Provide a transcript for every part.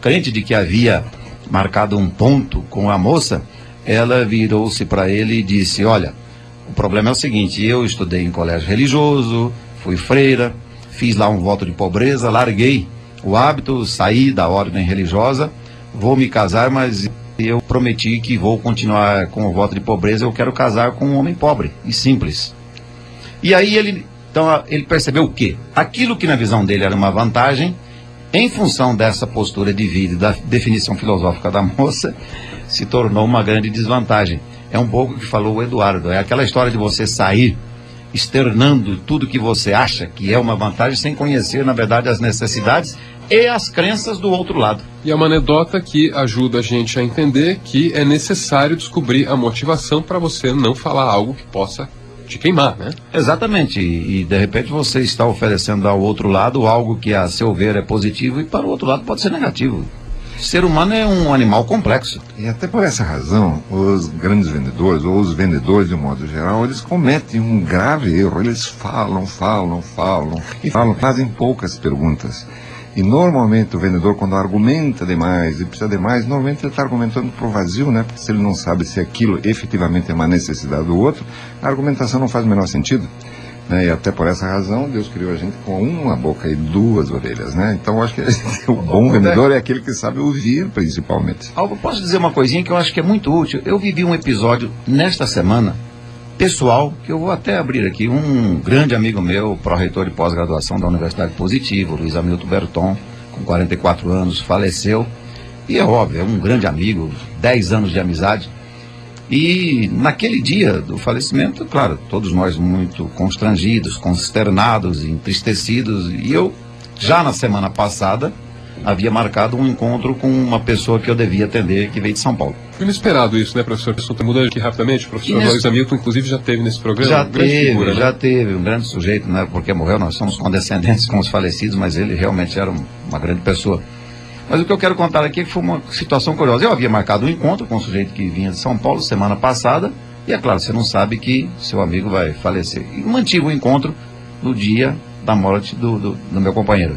crente de que havia marcado um ponto com a moça, ela virou-se para ele e disse: olha, o problema é o seguinte, eu estudei em colégio religioso, fui freira, fiz lá um voto de pobreza, larguei o hábito, saí da ordem religiosa, vou me casar, mas eu prometi que vou continuar com o voto de pobreza, eu quero casar com um homem pobre e simples. E aí ele percebeu o quê? Aquilo que na visão dele era uma vantagem, em função dessa postura de vida e da definição filosófica da moça, se tornou uma grande desvantagem. É um pouco o que falou o Eduardo, é aquela história de você sair externando tudo que você acha que é uma vantagem, sem conhecer, na verdade, as necessidades e as crenças do outro lado. E é uma anedota que ajuda a gente a entender que é necessário descobrir a motivação para você não falar algo que possa te queimar, né? Exatamente, e de repente você está oferecendo ao outro lado algo que a seu ver é positivo e para o outro lado pode ser negativo. O ser humano é um animal complexo. E até por essa razão, os grandes vendedores, ou os vendedores de um modo geral, eles cometem um grave erro. Eles falam, fazem poucas perguntas. E normalmente o vendedor, quando argumenta demais e precisa demais, normalmente ele está argumentando para o vazio, né? Porque se ele não sabe se aquilo efetivamente é uma necessidade do outro, a argumentação não faz o menor sentido. Né? E até por essa razão, Deus criou a gente com uma boca e duas orelhas, né? Então, eu acho que o bom vendedor é aquele que sabe ouvir, principalmente. Eu posso dizer uma coisinha que eu acho que é muito útil. Eu vivi um episódio nesta semana, pessoal, que eu vou até abrir aqui. Um grande amigo meu, pró-reitor de pós-graduação da Universidade Positivo, Luiz Hamilton Berton, com 44 anos, faleceu. E é óbvio, é um grande amigo, 10 anos de amizade. E naquele dia do falecimento, claro, todos nós muito constrangidos, consternados, entristecidos. E eu, já na semana passada, havia marcado um encontro com uma pessoa que eu devia atender, que veio de São Paulo. Inesperado isso, né, professor? Mudando aqui rapidamente, o professor Luiz Hamilton, inclusive, já teve nesse programa. Já teve, um grande sujeito, né, porque morreu, nós somos condescendentes com os falecidos, mas ele realmente era uma grande pessoa. Mas o que eu quero contar aqui é que foi uma situação curiosa. Eu havia marcado um encontro com um sujeito que vinha de São Paulo semana passada, e é claro, você não sabe que seu amigo vai falecer. E mantive o encontro no dia da morte do meu companheiro.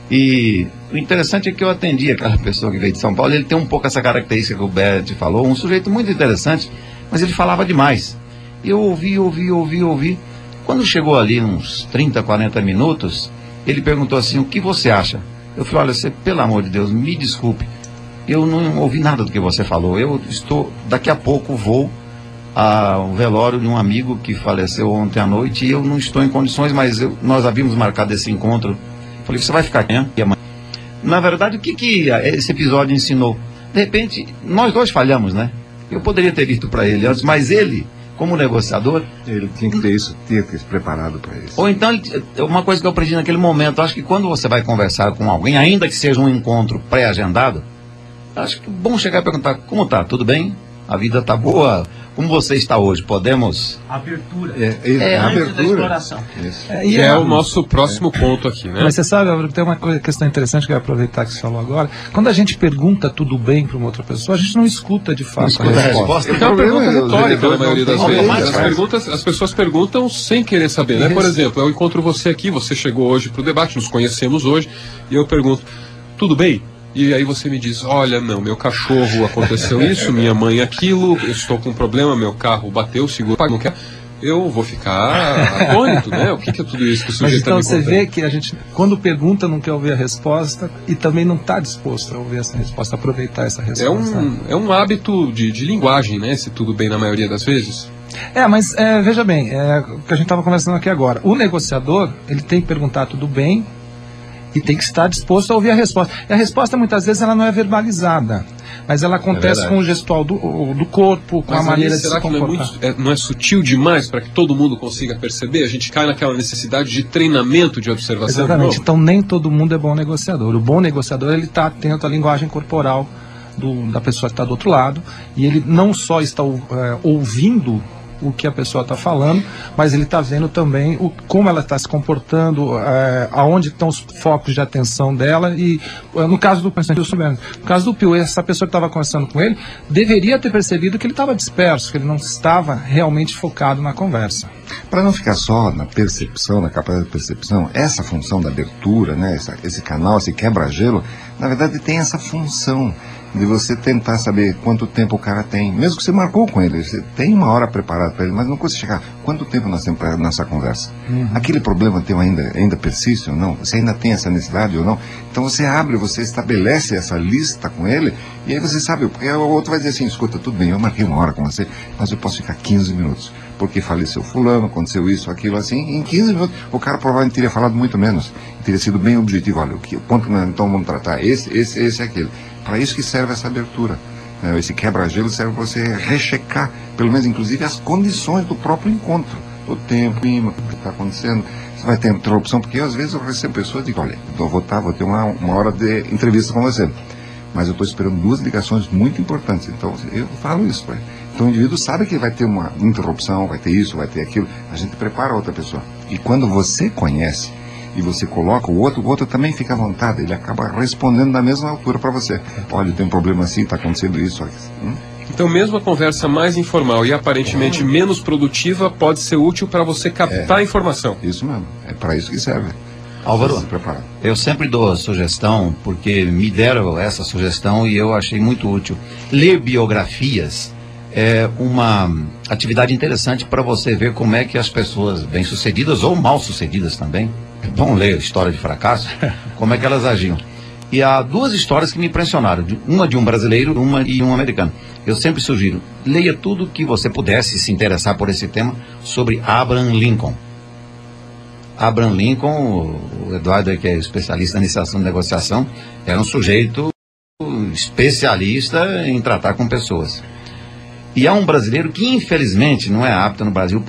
E o interessante é que eu atendi aquela pessoa que veio de São Paulo, ele tem um pouco essa característica que o Bert falou, um sujeito muito interessante, mas ele falava demais. E eu ouvi. Quando chegou ali uns 30, 40 minutos, ele perguntou assim: o que você acha? Eu falei: olha, você, pelo amor de Deus, me desculpe, eu não ouvi nada do que você falou, daqui a pouco vou ao velório de um amigo que faleceu ontem à noite e eu não estou em condições, mas nós havíamos marcado esse encontro. Eu falei: você vai ficar aqui amanhã? Na verdade, o que esse episódio ensinou? De repente, nós dois falhamos, né? Eu poderia ter dito para ele antes, mas ele, como negociador... Ele tinha que ter isso, tinha que ter se preparado para isso. Ou então, uma coisa que eu aprendi naquele momento, acho que quando você vai conversar com alguém, ainda que seja um encontro pré-agendado, acho que é bom chegar e perguntar: como tá? Tudo bem? A vida está boa? Como você está hoje? Podemos... Abertura. Abertura. Da exploração. Que é o nosso próximo ponto aqui, né? Mas você sabe, tem uma questão interessante que eu ia aproveitar que você falou agora. Quando a gente pergunta tudo bem para uma outra pessoa, a gente não escuta de fato a resposta. Então é uma pergunta retórica na maioria das vezes. As pessoas perguntam sem querer saber, né? Por exemplo, eu encontro você aqui, você chegou hoje para o debate, nos conhecemos hoje, e eu pergunto: tudo bem? E aí você me diz: olha, não, meu cachorro aconteceu isso, minha mãe aquilo, eu estou com um problema, meu carro bateu, seguro, não quer. Eu vou ficar atônito, né? O que é tudo isso que o sujeito está me contando? Então você vê que a gente, quando pergunta, não quer ouvir a resposta e também não está disposto a ouvir essa resposta, a aproveitar essa resposta. É um hábito de linguagem, né? Se tudo bem na maioria das vezes. Mas veja bem, o que a gente estava conversando aqui agora. O negociador, ele tem que perguntar tudo bem e tem que estar disposto a ouvir a resposta. E a resposta, muitas vezes, ela não é verbalizada, mas ela acontece com o gestual do corpo, com a maneira de se comportar. Será que não é sutil demais para que todo mundo consiga perceber? A gente cai naquela necessidade de treinamento de observação. Exatamente. Então, nem todo mundo é bom negociador. O bom negociador, ele está atento à linguagem corporal da pessoa que está do outro lado, e ele não só está ouvindo o que a pessoa está falando, mas ele está vendo também como ela está se comportando, aonde estão os focos de atenção dela. E no caso do Pio, essa pessoa que estava conversando com ele deveria ter percebido que ele estava disperso, que ele não estava realmente focado na conversa. Para não ficar só na percepção, na capacidade de percepção, essa função da abertura, né, esse canal, esse quebra-gelo, na verdade tem essa função de você tentar saber quanto tempo o cara tem, mesmo que você marcou com ele, você tem uma hora preparada para ele, mas não custa chegar, quanto tempo nós temos para nossa conversa? Aquele problema teu ainda persiste ou não? Você ainda tem essa necessidade ou não? Então você abre, você estabelece essa lista com ele, e aí você sabe, porque o outro vai dizer assim, escuta, tudo bem, eu marquei uma hora com você, mas eu posso ficar 15 minutos, porque faleceu fulano, aconteceu isso, aquilo, assim, em 15 minutos, o cara provavelmente teria falado muito menos, teria sido bem objetivo, olha, o ponto que nós então vamos tratar, esse e aquele. Para isso que serve essa abertura. Esse quebra-gelo serve para você rechecar, pelo menos inclusive, as condições do próprio encontro. O tempo, o clima, o que está acontecendo. Você vai ter interrupção, porque às vezes eu recebo pessoas e digo, olha, vou ter uma hora de entrevista com você. Mas eu estou esperando 2 ligações muito importantes. Então eu falo isso para ele. Então o indivíduo sabe que vai ter uma interrupção, vai ter isso, vai ter aquilo. A gente prepara a outra pessoa. E quando você conhece, e você coloca o outro também fica à vontade, ele acaba respondendo na mesma altura para você. Olha, tem um problema assim, está acontecendo isso. Então mesmo a conversa mais informal e aparentemente menos produtiva pode ser útil para você captar a informação. Isso mesmo, é para isso que serve. Álvaro, eu sempre dou a sugestão, porque me deram essa sugestão e eu achei muito útil. Ler biografias é uma atividade interessante para você ver como é que as pessoas bem-sucedidas ou mal-sucedidas também, é bom ler história de fracasso, como é que elas agiam. E há 2 histórias que me impressionaram, uma de um brasileiro, uma de um americano. Eu sempre sugiro, leia tudo que você pudesse se interessar por esse tema sobre Abraham Lincoln. Abraham Lincoln, o Eduardo, que é especialista na iniciação de negociação, era um sujeito especialista em tratar com pessoas. E há um brasileiro que, infelizmente, não é apto no Brasil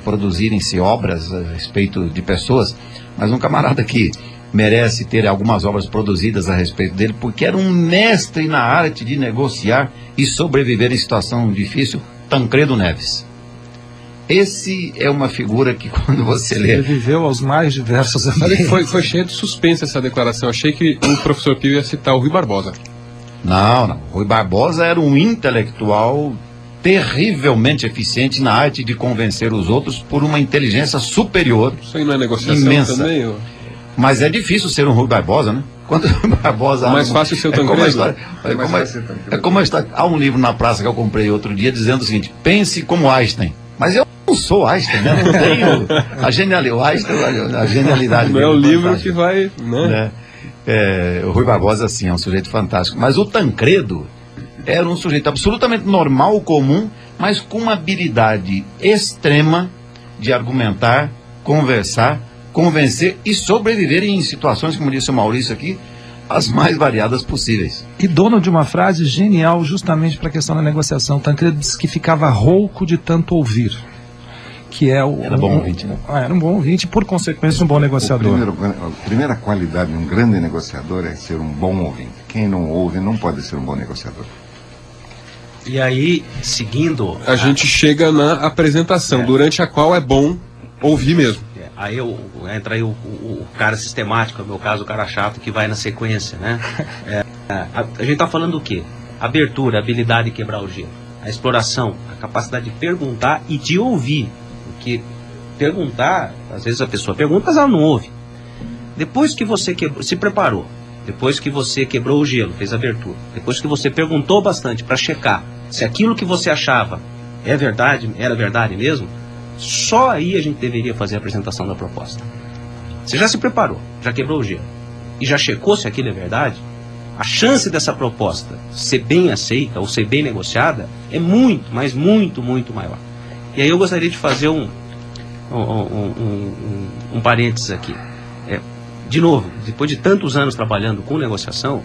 produzirem-se obras a respeito de pessoas, mas um camarada que merece ter algumas obras produzidas a respeito dele, porque era um mestre na arte de negociar e sobreviver em situação difícil, Tancredo Neves. Esse é uma figura que, quando você lê... Ele viveu aos mais diversos ambientes. Foi cheio de suspense essa declaração. Achei que o professor Pio ia citar o Rui Barbosa. Não. Rui Barbosa era um intelectual terrivelmente eficiente na arte de convencer os outros por uma inteligência superior. Isso aí não é negociação imensa. Também? Ou... Mas é difícil ser um Rui Barbosa, né? Quando o Rui Barbosa... Mais fácil ser o Tancredo. Há um livro na praça que eu comprei outro dia dizendo o seguinte, pense como Einstein. Mas eu não sou Einstein, né? Não tenho a genialidade. Não é o livro que vai... Né? O Rui Barbosa, assim, é um sujeito fantástico. Mas o Tancredo era um sujeito absolutamente normal, comum, mas com uma habilidade extrema de argumentar, conversar, convencer e sobreviver em situações, como disse o Maurício aqui, as mais variadas possíveis. E dono de uma frase genial justamente para a questão da negociação. Tancredo disse que ficava rouco de tanto ouvir. Que é o... Era bom ouvinte, né? Era um bom ouvinte e, por consequência, um bom negociador. A primeira qualidade de um grande negociador é ser um bom ouvinte. Quem não ouve não pode ser um bom negociador. E aí, seguindo... A gente chega na apresentação, durante a qual é bom ouvir mesmo. Aí entra aí o cara sistemático, no meu caso o cara chato que vai na sequência, né? A gente está falando do quê? Abertura, habilidade de quebrar o gelo. A exploração, a capacidade de perguntar e de ouvir. Porque perguntar, às vezes a pessoa pergunta, mas ela não ouve. Depois que você se preparou, depois que você quebrou o gelo, fez a abertura, depois que você perguntou bastante para checar se aquilo que você achava é verdade, era verdade mesmo, só aí a gente deveria fazer a apresentação da proposta. Você já se preparou, já quebrou o gelo e já checou se aquilo é verdade, a chance dessa proposta ser bem aceita ou ser bem negociada é muito, mas muito, muito maior. E aí eu gostaria de fazer um parênteses aqui. De novo, depois de tantos anos trabalhando com negociação,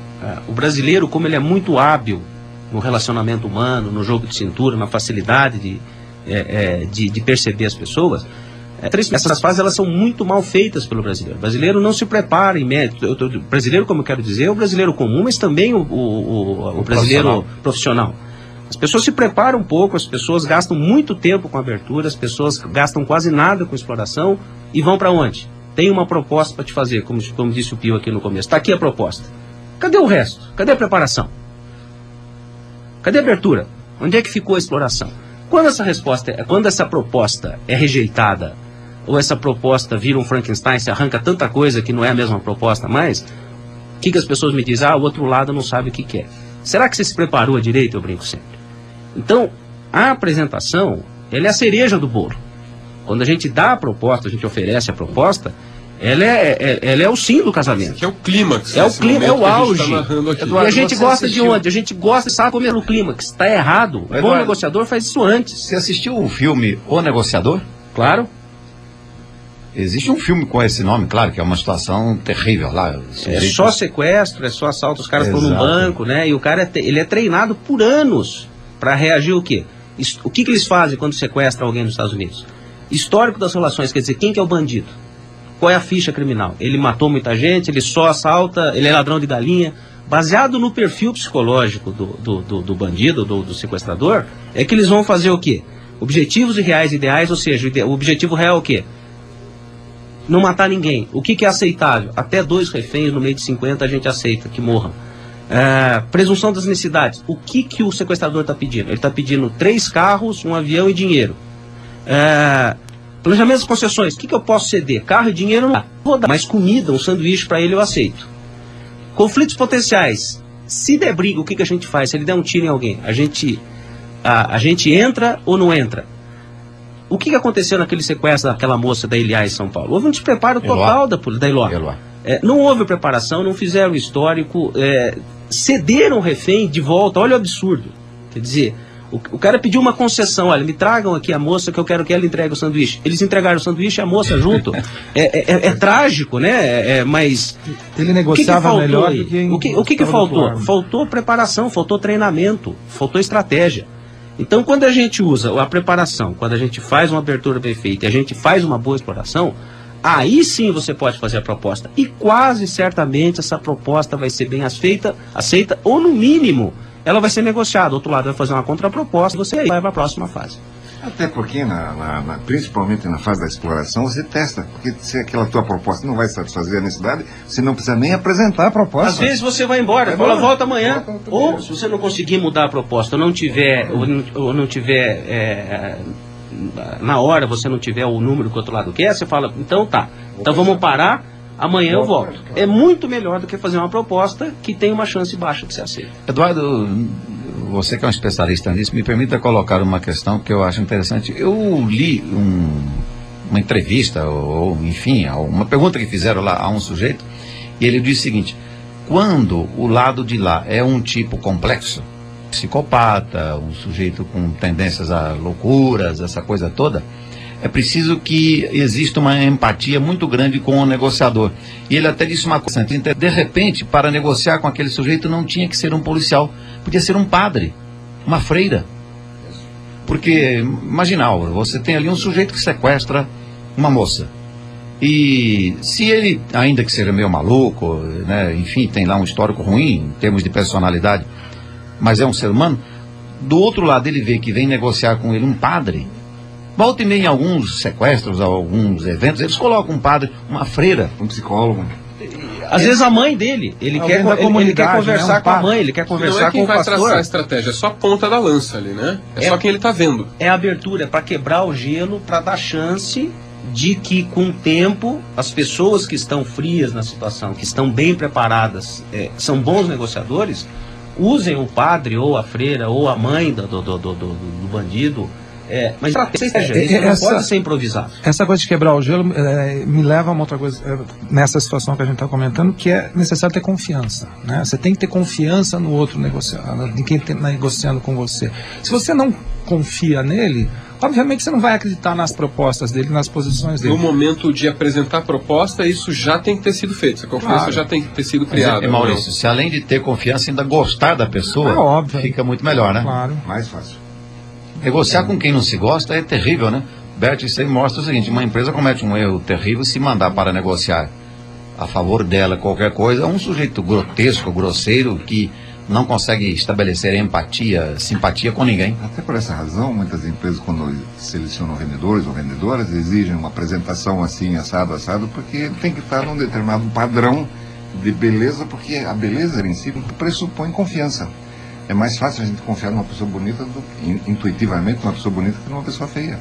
o brasileiro, como ele é muito hábil no relacionamento humano, no jogo de cintura, na facilidade de perceber as pessoas, essas fases elas são muito mal feitas pelo brasileiro. O brasileiro não se prepara em método. O brasileiro, como eu quero dizer, é o brasileiro comum, mas também o brasileiro profissional. As pessoas se preparam um pouco, as pessoas gastam muito tempo com abertura, as pessoas gastam quase nada com exploração e vão para onde? Tem uma proposta para te fazer, como disse o Pio aqui no começo. Está aqui a proposta. Cadê o resto? Cadê a preparação? Cadê a abertura? Onde é que ficou a exploração? Quando essa proposta é rejeitada, ou essa proposta vira um Frankenstein, se arranca tanta coisa que não é a mesma proposta mais, o que as pessoas me dizem? O outro lado não sabe o que quer. Será que você se preparou direito? Eu brinco sempre. Então, a apresentação, ela é a cereja do bolo. Quando a gente dá a proposta, a gente oferece a proposta, ela é o sim do casamento. Que é o clímax. É o clímax, é o auge. Eduardo, e a gente gosta assistiu... de onde? A gente gosta de saber comer no clímax. Está errado. O bom negociador faz isso antes. Você assistiu o filme O Negociador? Claro. Existe um filme com esse nome, claro, que é uma situação terrível lá. É só sequestro, é só assalto, os caras estão num banco, né? E o cara ele é treinado por anos para reagir o quê? O que eles fazem quando sequestram alguém nos Estados Unidos? Histórico das relações, quer dizer, quem que é o bandido? Qual é a ficha criminal? Ele matou muita gente, ele só assalta, ele é ladrão de galinha. Baseado no perfil psicológico do bandido, do sequestrador, é que eles vão fazer o quê? Objetivos reais ideais, ou seja, o objetivo real é o quê? Não matar ninguém. O que é aceitável? Até 2 reféns no meio de 50 a gente aceita que morram. Presunção das necessidades. O que o sequestrador está pedindo? Ele está pedindo 3 carros, um avião e dinheiro. Planejamento das concessões. O que eu posso ceder? Carro e dinheiro não vou dar, mas comida, um sanduíche para ele eu aceito. Conflitos potenciais. Se der briga, o que a gente faz? Se ele der um tiro em alguém, a gente entra ou não entra? O que aconteceu naquele sequestro daquela moça da Eliá em São Paulo? Houve um despreparo total da Eloá. Não houve preparação, não fizeram histórico, cederam o refém de volta. Olha o absurdo. Quer dizer, o cara pediu uma concessão, olha, me tragam aqui a moça que eu quero que ela entregue o sanduíche. Eles entregaram o sanduíche e a moça junto. É trágico, né? Mas ele negociava melhor do que o que faltou? Faltou preparação, faltou treinamento, faltou estratégia. Então, quando a gente usa a preparação, quando a gente faz uma abertura bem feita e a gente faz uma boa exploração, aí sim você pode fazer a proposta. E quase certamente essa proposta vai ser bem aceita, ou no mínimo, ela vai ser negociada. O outro lado vai fazer uma contraproposta e você vai para a próxima fase. Até porque, principalmente na fase da exploração, você testa. Porque se aquela tua proposta não vai satisfazer a necessidade, você não precisa nem apresentar a proposta. Às vezes você vai embora, fala, volta amanhã. Ou se você não conseguir mudar a proposta, ou não tiver na hora, você não tiver o número que o outro lado quer, você fala, então tá, então vamos parar, amanhã eu volto. É muito melhor do que fazer uma proposta que tem uma chance baixa de ser aceita. Eduardo, você que é um especialista nisso, me permita colocar uma questão que eu acho interessante. Eu li uma entrevista, ou enfim, uma pergunta que fizeram lá a um sujeito, e ele disse o seguinte: quando o lado de lá é um tipo complexo, psicopata, um sujeito com tendências a loucuras, essa coisa toda, é preciso que exista uma empatia muito grande com o negociador. E ele até disse uma coisa, de repente, para negociar com aquele sujeito não tinha que ser um policial, podia ser um padre, uma freira. Porque, imagina, você tem ali um sujeito que sequestra uma moça. E se ele, ainda que seja meio maluco, né, enfim, tem lá um histórico ruim em termos de personalidade, mas é um ser humano, do outro lado ele vê que vem negociar com ele um padre. Volta e meia em alguns sequestros, alguns eventos, eles colocam um padre, uma freira, um psicólogo. Às vezes a mãe dele, ele quer conversar com a mãe, ele quer conversar com o pastor. Não é quem vai traçar a estratégia, é só a ponta da lança ali, né? É só quem ele está vendo. É a abertura, é para quebrar o gelo, para dar chance de que com o tempo as pessoas que estão frias na situação, que estão bem preparadas, são bons negociadores, usem o padre ou a freira ou a mãe do bandido. Mas isso não pode ser improvisado. Essa coisa de quebrar o gelo me leva a uma outra coisa, nessa situação que a gente está comentando, que é necessário ter confiança, né? Você tem que ter confiança no outro negociando, em quem está negociando com você. Se você não confia nele, obviamente você não vai acreditar nas propostas dele, nas posições dele. No momento de apresentar a proposta, isso já tem que ter sido feito. Essa confiança já tem que ter sido criada. Maurício, se além de ter confiança, ainda gostar da pessoa, óbvio, fica muito melhor, né? Claro. Mais fácil. Negociar com quem não se gosta é terrível, né? Bert, isso aí mostra o seguinte: uma empresa comete um erro terrível se mandar para negociar a favor dela qualquer coisa, um sujeito grotesco, grosseiro, que não consegue estabelecer empatia, simpatia com ninguém. Até por essa razão, muitas empresas, quando selecionam vendedores ou vendedoras, exigem uma apresentação assim, assado, porque tem que estar num determinado padrão de beleza, porque a beleza em si pressupõe confiança. É mais fácil a gente confiar numa pessoa bonita, intuitivamente, numa pessoa bonita, que numa pessoa feia.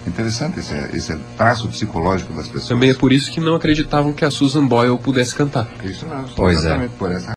Interessante esse traço psicológico das pessoas. Também é por isso que não acreditavam que a Susan Boyle pudesse cantar. Isso não, Pois é. exatamente por essa